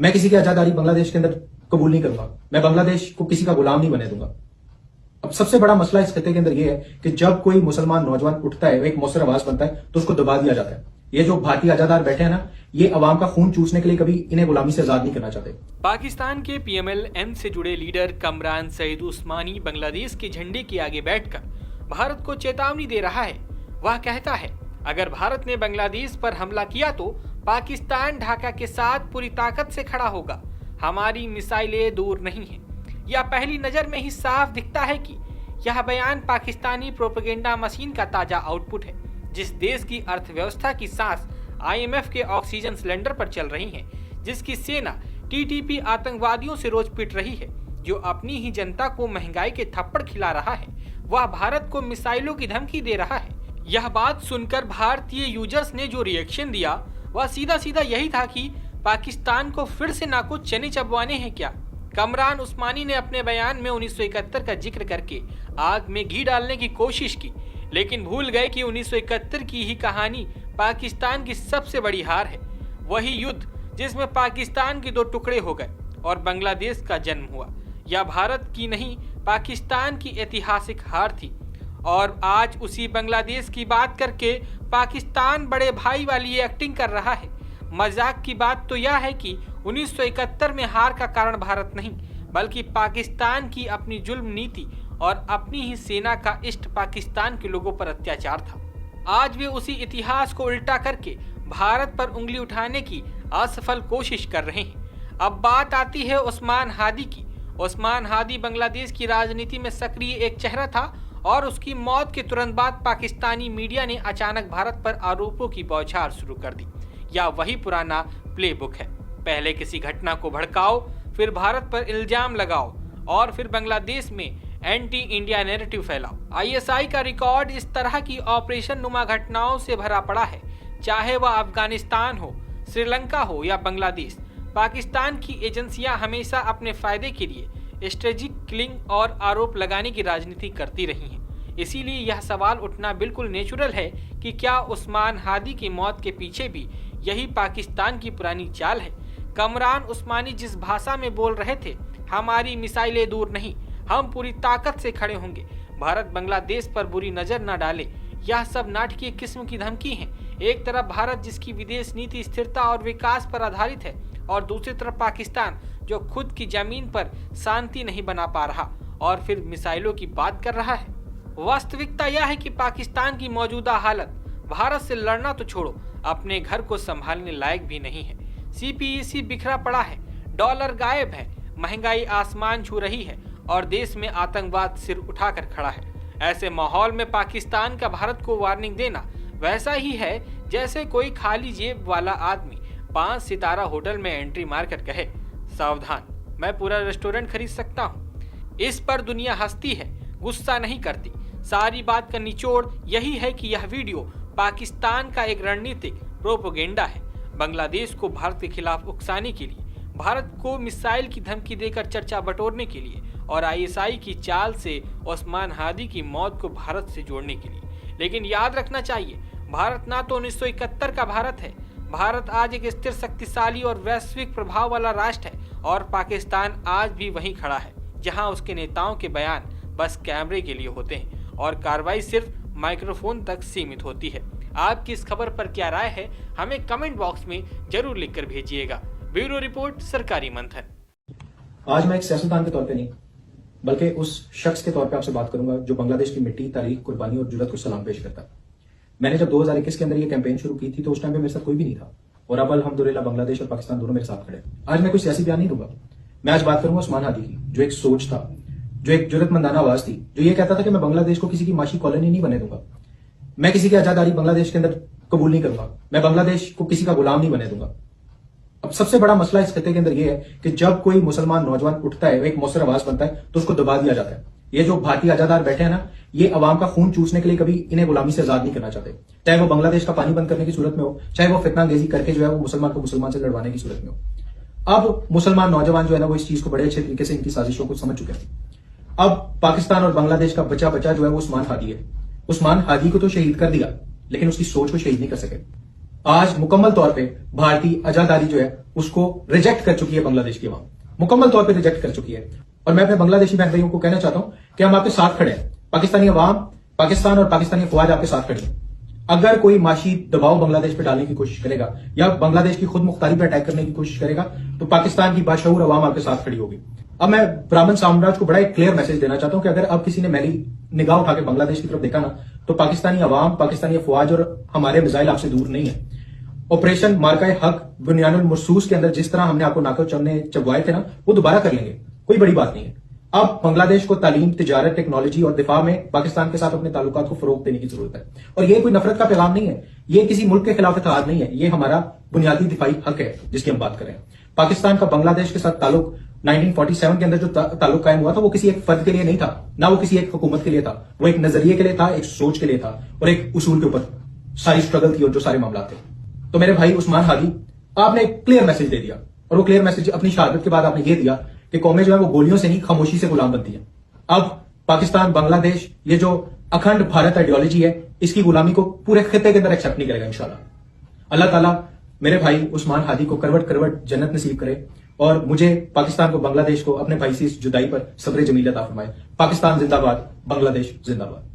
मैं किसी की आजादारी बांग्लादेश के अंदर कबूल नहीं करूंगा। मैं बांग्लादेश को किसी का गुलाम नहीं बने दूंगा। अब सबसे बड़ा मसला इस खत्ते के अंदर यह है कि जब कोई मुसलमान नौजवान उठता है, एक मौसर आवाज बनता है, तो उसको दबा दिया जाता है। ये जो भारतीय आजादार बैठे हैं ना, ये अवाम का खून चूसने के लिए कभी इन्हें गुलामी से आजाद नहीं करना चाहते। पाकिस्तान के PML-N से जुड़े लीडर कमरान सईद उस्मानी बांग्लादेश के झंडे के आगे बैठकर भारत को चेतावनी दे रहा है। वह कहता है, अगर भारत ने बांग्लादेश पर हमला किया तो पाकिस्तान ढाका के साथ पूरी ताकत से खड़ा होगा। हमारी मिसाइलें दूर नहीं हैं। यह पहली नजर में ही साफ दिखता है कि यह बयान पाकिस्तानी प्रोपेगेंडा मशीन का ताजा आउटपुट है। जिस देश की अर्थव्यवस्था की सांस IMF के ऑक्सीजन सिलेंडर पर चल रही है, जिसकी सेना TTP आतंकवादियों से रोज पिट रही है, जो अपनी ही जनता को महंगाई के थप्पड़ खिला रहा है, वह भारत को मिसाइलों की धमकी दे रहा है। यह बात सुनकर भारतीय यूजर्स ने जो रिएक्शन दिया वह सीधा सीधा यही था कि पाकिस्तान को फिर से ना कुछ चने चबवाने हैं क्या। कमरान उस्मानी ने अपने बयान में 1971 का जिक्र करके आग में घी डालने की कोशिश की, लेकिन भूल गए कि 1971 की ही कहानी पाकिस्तान की सबसे बड़ी हार है। वही युद्ध जिसमें पाकिस्तान के 2 टुकड़े हो गए और बांग्लादेश का जन्म हुआ। यह भारत की नहीं, पाकिस्तान की ऐतिहासिक हार थी। और आज उसी बांग्लादेश की बात करके पाकिस्तान बड़े भाई वाली एक्टिंग कर रहा है। मजाक की बात तो यह है कि 1971 में हार का कारण भारत नहीं, बल्कि पाकिस्तान की अपनी जुल्म नीति और अपनी ही सेना का इष्ट पाकिस्तान के लोगों पर अत्याचार था। आज वे उसी इतिहास को उल्टा करके भारत पर उंगली उठाने की असफल कोशिश कर रहे हैं। अब बात आती है उस्मान हादी की। उस्मान हादी बांग्लादेश की राजनीति में सक्रिय एक चेहरा था और उसकी मौत के तुरंत बाद पाकिस्तानी मीडिया ने अचानक भारत पर आरोपों की बौछार शुरू कर दी। यह वही पुराना प्लेबुक है, पहले किसी घटना को भड़काओ, फिर भारत पर इल्जाम लगाओ और फिर बांग्लादेश में एंटी इंडिया नैरेटिव फैलाओ। ISI का रिकॉर्ड इस तरह की ऑपरेशन नुमा घटनाओं से भरा पड़ा है, चाहे वह अफगानिस्तान हो, श्रीलंका हो या बांग्लादेश। पाकिस्तान की एजेंसियां हमेशा अपने फायदे के लिए स्ट्रेटेजिक किलिंग और आरोप लगाने की राजनीति करती रही हैं। इसीलिए यह सवाल उठना बिल्कुल नेचुरल है कि क्या उस्मान हादी की मौत के पीछे भी यही पाकिस्तान की पुरानी चाल है। कमरान उस्मानी जिस भाषा में बोल रहे थे, हमारी मिसाइलें दूर नहीं, हम पूरी ताकत से खड़े होंगे, भारत बांग्लादेश पर बुरी नजर न डाले, यह सब नाटकीय किस्म की धमकी है। एक तरफ भारत जिसकी विदेश नीति स्थिरता और विकास पर आधारित है, और दूसरी तरफ पाकिस्तान जो खुद की जमीन पर शांति नहीं बना पा रहा और फिर मिसाइलों की बात कर रहा है। वास्तविकता यह है कि पाकिस्तान की मौजूदा हालत भारत से लड़ना तो छोड़ो, अपने घर को संभालने लायक भी नहीं है। CPEC बिखरा पड़ा है, डॉलर गायब है, महंगाई आसमान छू रही है और देश में आतंकवाद सिर उठाकर खड़ा है। ऐसे माहौल में पाकिस्तान का भारत को वार्निंग देना वैसा ही है जैसे कोई खाली जेब वाला आदमी 5 सितारा होटल में एंट्री मारकर कहे, सावधान, मैं पूरा रेस्टोरेंट खरीद सकता हूँ। इस पर दुनिया हंसती है, गुस्सा नहीं करती। सारी बात का निचोड़ यही है कि यह वीडियो पाकिस्तान का एक रणनीतिक प्रोपेगेंडा है, बांग्लादेश को भारत के खिलाफ उकसाने के लिए, भारत को मिसाइल की धमकी देकर चर्चा बटोरने के लिए और ISI की चाल से उस्मान हादी की मौत को भारत से जोड़ने के लिए। लेकिन याद रखना चाहिए, भारत ना तो 1971 का भारत है। भारत आज एक स्थिर, शक्तिशाली और वैश्विक प्रभाव वाला राष्ट्र है और पाकिस्तान आज भी वहीं खड़ा है, जहां उसके नेताओं के बयान बस कैमरे के लिए होते हैं और कार्रवाई सिर्फ माइक्रोफोन तक सीमित होती है। आपकी इस खबर पर क्या राय है, हमें कमेंट बॉक्स में जरूर लिखकर भेजिएगा। ब्यूरो रिपोर्ट, सरकारी मंथन। आज मैं एक सियासतदान के तौर पे नहीं, बल्कि उस शख्स के तौर पे आपसे बात करूंगा जो बांग्लादेश की मिट्टी, तारीख, कुर्बानी और जुर्रत को सलाम पेश करता है। मैंने जब 2021 के अंदर ये कैंपेन शुरू की थी तो उस टाइम पे मेरे साथ कोई भी नहीं था और अब अल्हम्दुलिल्लाह बांग्लादेश और पाकिस्तान दोनों मेरे साथ खड़े। आज मैं कोई सियासी बयान नहीं दूंगा। मैं आज बात करूंगा उस्मान हादी की, जो एक सोच था, जो एक जुर्रतमंदाना आवाज थी, जो ये कहता था कि मैं बांग्लादेश को किसी की माशी कॉलोनी नहीं बने दूंगा। मैं किसी की आजादारी बांग्लादेश के अंदर कबूल नहीं करूंगा। मैं बांग्लादेश को किसी का गुलाम नहीं बने दूंगा। अब सबसे बड़ा मसला इस खत्ते के अंदर यह है कि जब कोई मुसलमान नौजवान उठता है, एक मौसर आवाज बनता है, तो उसको दबा दिया जाता है। ये जो भारतीय आजादार बैठे हैं ना, ये अवाम का खून चूसने के लिए कभी इन्हें गुलामी से आजाद नहीं करना चाहते, चाहे वो बांग्लादेश का पानी बंद करने की सूरत में हो, चाहे वो फितनांगेजी करके जो है वो मुसलमान को मुसलमान से लड़वाने की सूरत में हो। अब मुसलमान नौजवान जो है ना, वो इस चीज को बड़े अच्छे तरीके से इनकी साजिशों को समझ चुके हैं। अब पाकिस्तान और बांग्लादेश का बचा बचा जो है वो उस्मान हादी है। उस्मान हादी को तो शहीद कर दिया, लेकिन उसकी सोच को शहीद नहीं कर सके। आज मुकम्मल तौर पे भारतीय आजादारी जो है उसको रिजेक्ट कर चुकी है बांग्लादेश की अवाम, मुकम्मल तौर पे रिजेक्ट कर चुकी है। और मैं अपने बांग्लादेशी बहन भाइयों को कहना चाहता हूं कि हम आपके साथ खड़े हैं। पाकिस्तानी अवाम, पाकिस्तान और पाकिस्तानी फौज आपके साथ खड़ी है। अगर कोई माशी दबाव बांग्लादेश पे डालने की कोशिश करेगा या बांग्लादेश की खुद मुख्तारी पे अटैक करने की कोशिश करेगा तो पाकिस्तान की बाशऊर अवाम आपके साथ खड़ी होगी। अब मैं ब्राह्मण साम्राज्य को बड़ा एक क्लियर मैसेज देना चाहता हूं कि अगर अब किसी ने मैली निगाह उठा के बांग्लादेश की तरफ देखा ना तो पाकिस्तानी अवाम, पाकिस्तानी फौज और हमारे मिसाइल आपसे दूर नहीं है। ऑपरेशन मार्का हक बुनियानुल मरसूस के अंदर जिस तरह हमने आपको नाकल चबवाए थे ना, वो दोबारा कर लेंगे, कोई बड़ी बात नहीं है। अब बांग्लादेश को तालीम, तिजारत, टेक्नोलॉजी और दिफा में पाकिस्तान के साथ अपने ताल्लुकात को फरोग देने की जरूरत है। और ये कोई नफरत का पैगाम नहीं है, ये किसी मुल्क के खिलाफ इत्तेहाद नहीं है, ये हमारा बुनियादी दिफाई हक है जिसकी हम बात करें। पाकिस्तान का बांग्लादेश के साथ ताल्लुक 1947 के अंदर जो ताल्लुक कायम हुआ था वो किसी एक फर्द के लिए नहीं था, ना वो किसी एक हुकूमत के लिए था, वो एक नजरिए के लिए था, एक सोच के लिए था और एक उसूल के ऊपर सारी स्ट्रगल थी और जो सारे मामला थे। तो मेरे भाई उस्मान हादी, आपने एक क्लियर मैसेज दे दिया और वो क्लियर मैसेज अपनी शहादत के बाद आपने ये दिया कि कौमें जो है वो गोलियों से नहीं खामोशी से गुलाम बनती है। अब पाकिस्तान, बांग्लादेश, ये जो अखंड भारत आइडियोलॉजी है इसकी गुलामी को पूरे खिते के अंदर एक्सेप्ट नहीं करेगा इंशाल्लाह। अल्लाह ताला मेरे भाई उस्मान हादी को करवट करवट जन्नत नसीब करे और मुझे, पाकिस्तान को, बांग्लादेश को अपने भाई से इस जुदाई पर सब्र जमील अता फरमाए। पाकिस्तान जिंदाबाद, बांग्लादेश जिंदाबाद।